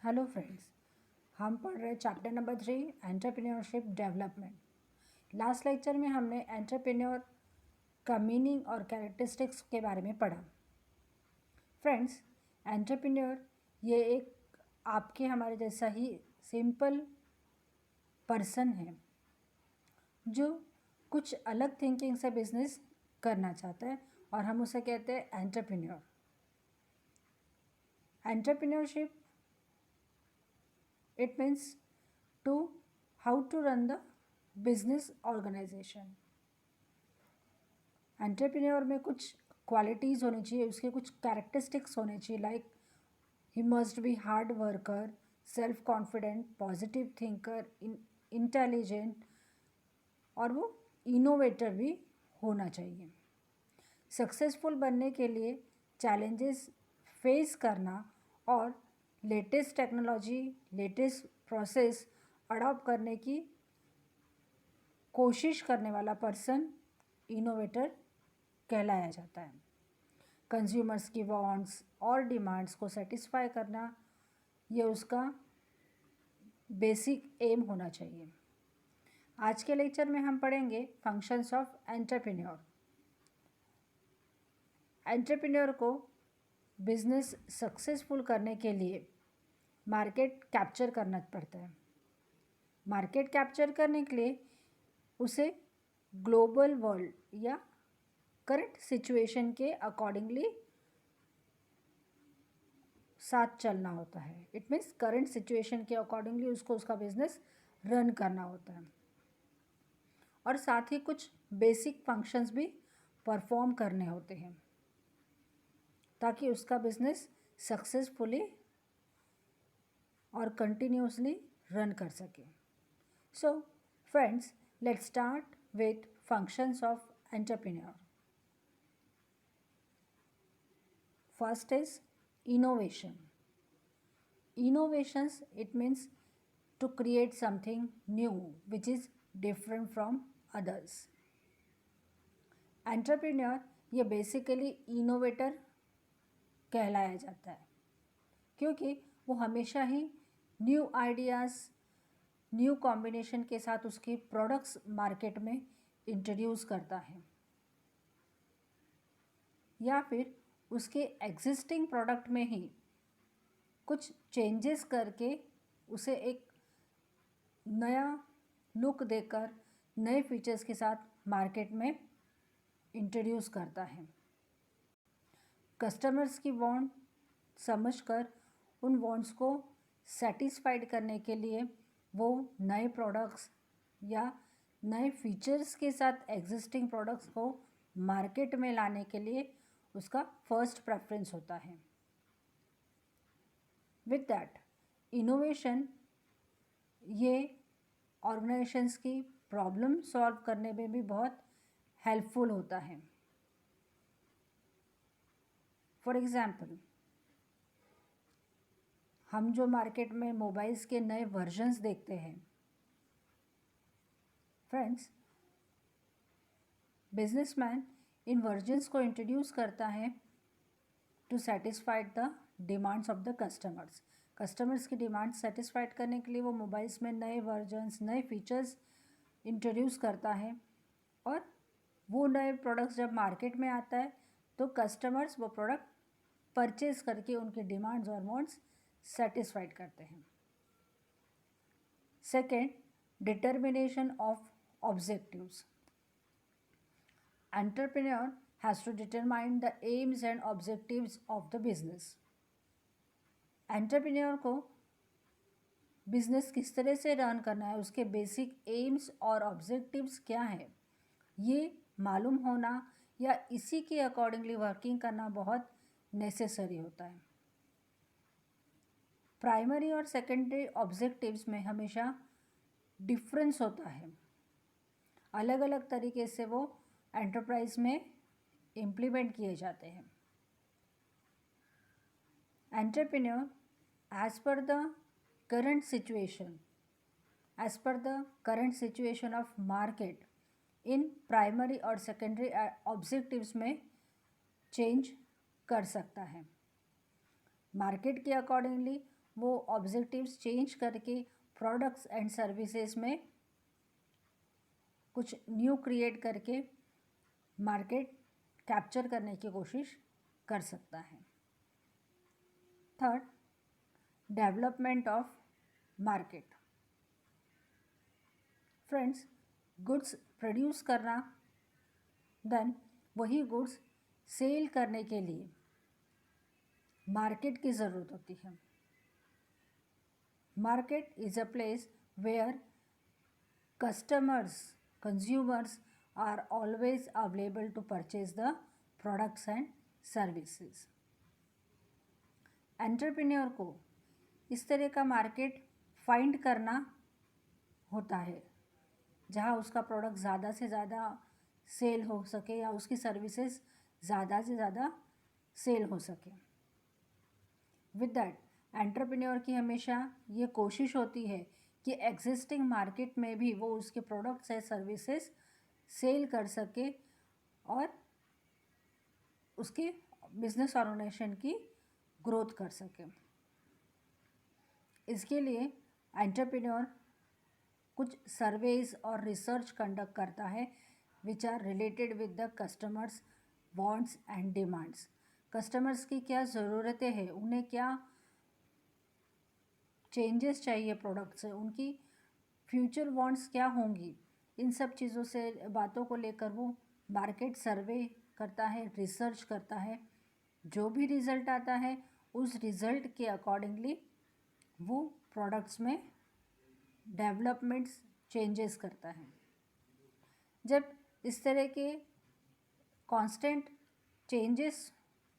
Hello friends, हम पढ़ रहे chapter number 3 entrepreneurship development. Last lecture में हमने एंटरप्रेन्योर का मीनिंग और कैरेक्टरिस्टिक्स के बारे में पढ़ा। फ्रेंड्स, एंटरप्रेन्योर ये एक आपके हमारे जैसा ही सिंपल पर्सन है जो कुछ अलग थिंकिंग से बिजनेस करना चाहता है और हम उसे कहते हैं entrepreneur. Entrepreneurship it means to how to run the business organization। Entrepreneur में कुछ क्वालिटीज़ होनी चाहिए, उसके कुछ कैरेक्टरिस्टिक्स होने चाहिए, like he must be hard worker, self confident, positive thinker, intelligent और वो इनोवेटर भी होना चाहिए। सक्सेसफुल बनने के लिए चैलेंजेस फेस करना और latest technology, latest process adopt करने की कोशिश करने वाला पर्सन इनोवेटर कहलाया जाता है। कंज्यूमर्स की वांट्स और डिमांड्स को सेटिस्फाई करना ये उसका बेसिक एम होना चाहिए। आज के लेक्चर में हम पढ़ेंगे फंक्शंस ऑफ एंटरप्रेन्योर। एंटरप्रेन्योर को बिजनेस सक्सेसफुल करने के लिए मार्केट कैप्चर करना पड़ता है। मार्केट कैप्चर करने के लिए उसे ग्लोबल वर्ल्ड या करंट सिचुएशन के अकॉर्डिंगली साथ चलना होता है। इट मीन्स करंट सिचुएशन के अकॉर्डिंगली उसको उसका बिजनेस रन करना होता है और साथ ही कुछ बेसिक फंक्शंस भी परफॉर्म करने होते हैं ताकि उसका बिजनेस सक्सेसफुली और कंटिन्यूसली रन कर सके। So friends, let's start with functions of entrepreneur. First is innovation. Innovations, it means to create something new which is different from others. Entrepreneur ये बेसिकली इनोवेटर कहलाया जाता है क्योंकि वो हमेशा ही न्यू आइडियाज़, न्यू कॉम्बिनेशन के साथ उसके प्रोडक्ट्स मार्केट में इंट्रोड्यूस करता है या फिर उसके एग्जिस्टिंग प्रोडक्ट में ही कुछ चेंजेस करके उसे एक नया लुक देकर नए फीचर्स के साथ मार्केट में इंट्रोड्यूस करता है। कस्टमर्स की वांट समझकर उन वांट्स को सेटिस्फाइड करने के लिए वो नए प्रोडक्ट्स या नए फीचर्स के साथ एग्जिस्टिंग प्रोडक्ट्स को मार्केट में लाने के लिए उसका फर्स्ट प्रेफरेंस होता है। विथ दैट इनोवेशन ये ऑर्गेनाइजेशंस की प्रॉब्लम सॉल्व करने में भी बहुत हेल्पफुल होता है। फॉर एग्ज़ाम्पल, हम जो मार्केट में मोबाइल्स के नए वर्जन्स देखते हैं, फ्रेंड्स, बिजनेसमैन इन वर्जन्स को इंट्रोड्यूस करता है to satisfied the demands of the customers. Customers की डिमांड सेटिस्फाइड करने के लिए वो मोबाइल्स में नए वर्जन्स, नए फीचर्स इंट्रोड्यूस करता है और वो नए प्रोडक्ट्स जब मार्केट में आता है तो कस्टमर्स वो प्रोडक्ट परचेज करके उनकी डिमांड्स और वांट्स सेटिस्फाइड करते हैं। Second, determination of objectives. Entrepreneur has to determine the aims and objectives of the business. Entrepreneur को बिजनेस किस तरह से रन करना है, उसके बेसिक एम्स और ऑब्जेक्टिव्स क्या हैं, ये मालूम होना या इसी के अकॉर्डिंगली वर्किंग करना बहुत नेसेसरी होता है। प्राइमरी और सेकेंडरी ऑब्जेक्टिव्स में हमेशा डिफरेंस होता है। अलग अलग तरीके से वो एंटरप्राइज में इम्प्लीमेंट किए जाते हैं। Entrepreneur as per the current situation of market इन प्राइमरी और सेकेंडरी ऑब्जेक्टिव्स में चेंज कर सकता है। मार्केट के अकॉर्डिंगली वो ऑब्जेक्टिव्स चेंज करके प्रोडक्ट्स एंड सर्विसेज में कुछ न्यू क्रिएट करके मार्केट कैप्चर करने की कोशिश कर सकता है। Third, development of market. Friends, goods produce करना, देन वही गुड्स सेल करने के लिए मार्केट की ज़रूरत होती है। Market is a place where consumers are always available to purchase the products and services. Entrepreneur को इस तरह का मार्केट फाइंड करना होता है जहाँ उसका प्रोडक्ट ज़्यादा से ज़्यादा सेल हो सके या उसकी सर्विसेज ज़्यादा से ज़्यादा सेल हो सके। विद दैट, एंटरप्रेन्योर की हमेशा ये कोशिश होती है कि एग्जिस्टिंग मार्केट में भी वो उसके प्रोडक्ट्स या सर्विसेज सेल कर सके और उसके बिजनेस ऑर्गेनाइजेशन की ग्रोथ कर सके। इसके लिए एंटरप्रेन्योर कुछ सर्वेज और रिसर्च कंडक्ट करता है which are related with the customers wants and demands. Customers की क्या ज़रूरतें हैं, उन्हें क्या चेंजेस चाहिए प्रोडक्ट से, उनकी फ्यूचर वांट्स क्या होंगी, इन सब चीज़ों से बातों को लेकर वो मार्केट सर्वे करता है, रिसर्च करता है। जो भी रिज़ल्ट आता है उस रिज़ल्ट के अकॉर्डिंगली वो प्रोडक्ट्स में डेवलपमेंट्स चेंजेस करता है। जब इस तरह के कांस्टेंट चेंजेस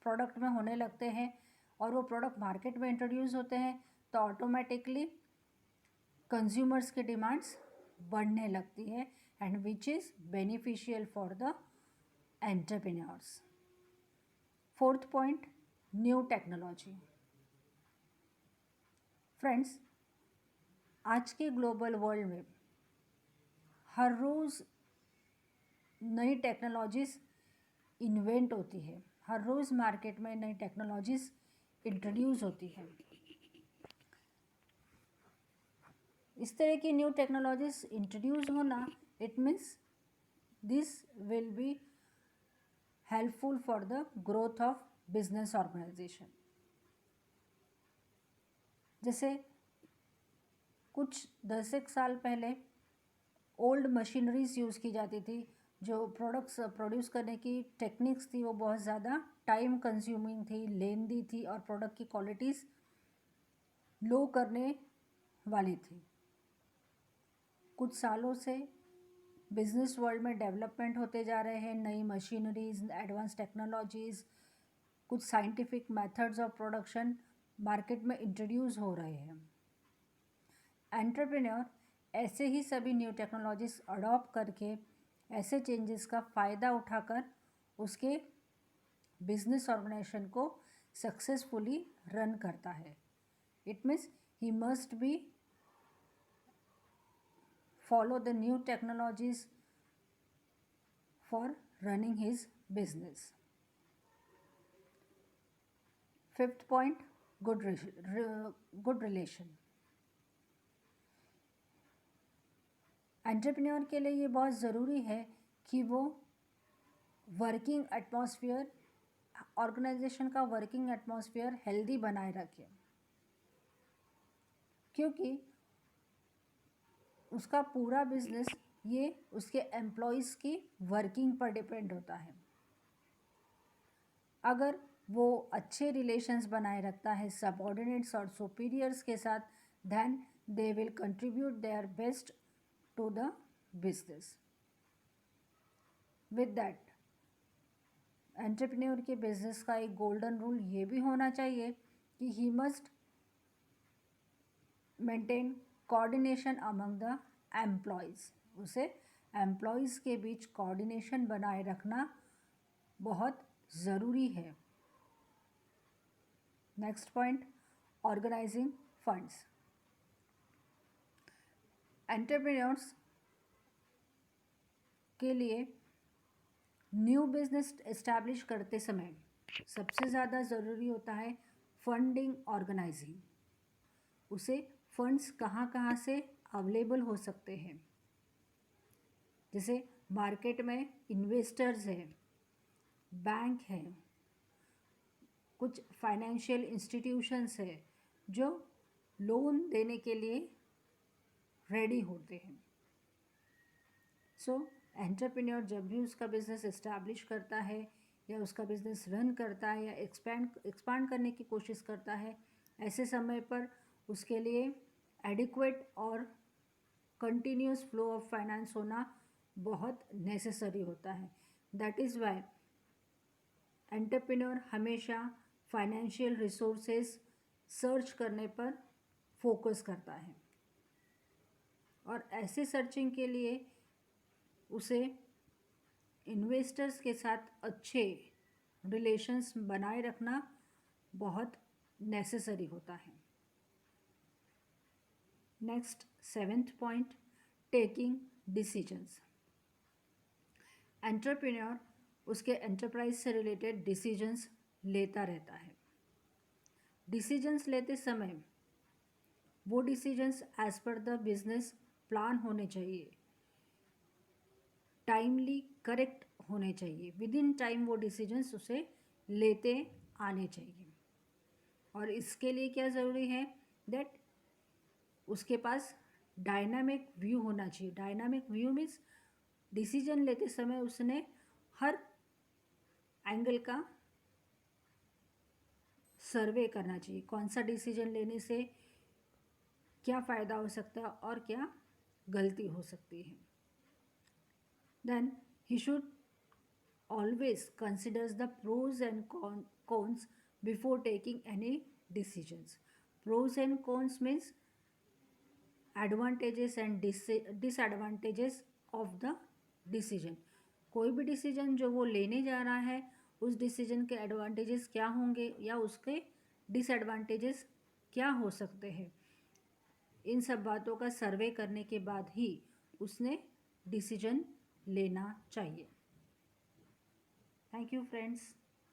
प्रोडक्ट में होने लगते हैं और वो प्रोडक्ट मार्केट में इंट्रोड्यूस होते हैं तो ऑटोमेटिकली कंज्यूमर्स की डिमांड्स बढ़ने लगती है and which is beneficial for the entrepreneurs. Fourth point, new technology. Friends, आज के ग्लोबल वर्ल्ड में हर रोज़ नई टेक्नोलॉजीज़ इन्वेंट होती है, हर रोज़ मार्केट में नई टेक्नोलॉजीज़ इंट्रोड्यूस होती है। इस तरह की न्यू टेक्नोलॉजीज़ इंट्रोड्यूस होना, it means this will be helpful for the growth of business organisation. जैसे कुछ 10 साल पहले ओल्ड मशीनरीज यूज़ की जाती थी, जो प्रोडक्ट्स प्रोड्यूस करने की टेक्निक्स थी वो बहुत ज़्यादा टाइम कंज्यूमिंग थी, लेंदी थी और प्रोडक्ट की क्वालिटीज़ लो करने वाली थी। कुछ सालों से बिजनेस वर्ल्ड में डेवलपमेंट होते जा रहे हैं, नई मशीनरीज, एडवांस टेक्नोलॉजीज़, कुछ scientific methods of production market में इंट्रोड्यूस हो रहे हैं। एंटरप्रेन्योर ऐसे ही सभी न्यू टेक्नोलॉजीज़ अडॉप्ट करके ऐसे चेंजेस का फ़ायदा उठाकर उसके बिजनेस ऑर्गेनाइजेशन को सक्सेसफुली रन करता है। It means he must be follow the new technologies for running his business. Fifth point, good relation. Entrepreneur के लिए ये बहुत ज़रूरी है कि वो वर्किंग एटमॉस्फेयर, ऑर्गेनाइजेशन का वर्किंग एटमॉस्फेयर हेल्दी बनाए रखे, क्योंकि उसका पूरा बिजनेस ये उसके एम्प्लॉयज़ की वर्किंग पर डिपेंड होता है। अगर वो अच्छे रिलेशंस बनाए रखता है सबऑर्डिनेट्स और सुपीरियर्स के साथ, then they will contribute their best to the business. With that, entrepreneur के बिजनेस का एक गोल्डन रूल ये भी होना चाहिए कि he must maintain coordination among the employees. उसे एम्प्लॉयज़ के बीच कोऑर्डिनेशन बनाए रखना बहुत ज़रूरी है। Next point, organising funds. Entrepreneurs के लिए न्यू बिजनेस इस्टेब्लिश करते समय सबसे ज़्यादा ज़रूरी होता है फंडिंग ऑर्गेनाइजिंग। उसे फंड्स कहाँ कहाँ से अवेलेबल हो सकते हैं। जैसे मार्केट में इन्वेस्टर्स हैं, बैंक है, कुछ फाइनेंशियल इंस्टीट्यूशंस है जो लोन देने के लिए रेडी होते हैं। सो एंटरप्रेन्योर जब भी उसका बिजनेस इस्टेब्लिश करता है या उसका बिजनेस रन करता है या एक्सपांड करने की कोशिश करता है, ऐसे समय पर उसके लिए एडिक्वेट और कंटिन्यूस फ्लो ऑफ फाइनेंस होना बहुत नेसेसरी होता है। दैट इज़ वाई एंटरप्रेन्योर हमेशा फाइनेंशियल रिसोर्सेज सर्च करने पर फोकस करता है और ऐसे सर्चिंग के लिए उसे इन्वेस्टर्स के साथ अच्छे रिलेशंस बनाए रखना बहुत नेसेसरी होता है। Next 7th point, taking decisions. Entrepreneur उसके एंटरप्राइज से रिलेटेड डिसीजंस लेता रहता है। डिसीजंस लेते समय वो decisions as per the business plan होने चाहिए, टाइमली करेक्ट होने चाहिए, विद इन टाइम वो डिसीजंस उसे लेते आने चाहिए। और इसके लिए क्या ज़रूरी है, दैट उसके पास डायनामिक व्यू होना चाहिए। डायनामिक व्यू मीन्स डिसीजन लेते समय उसने हर एंगल का सर्वे करना चाहिए, कौन सा डिसीजन लेने से क्या फ़ायदा हो सकता है और क्या गलती हो सकती है। Then he should always considers the pros and cons before taking any decisions. Pros and cons means advantages and disadvantages of the decision. कोई भी डिसीजन जो वो लेने जा रहा है उस डिसीजन के एडवांटेजेस क्या होंगे या उसके डिसएडवांटेजेस क्या हो सकते हैं, इन सब बातों का सर्वे करने के बाद ही उसने डिसीजन लेना चाहिए। Thank you, friends.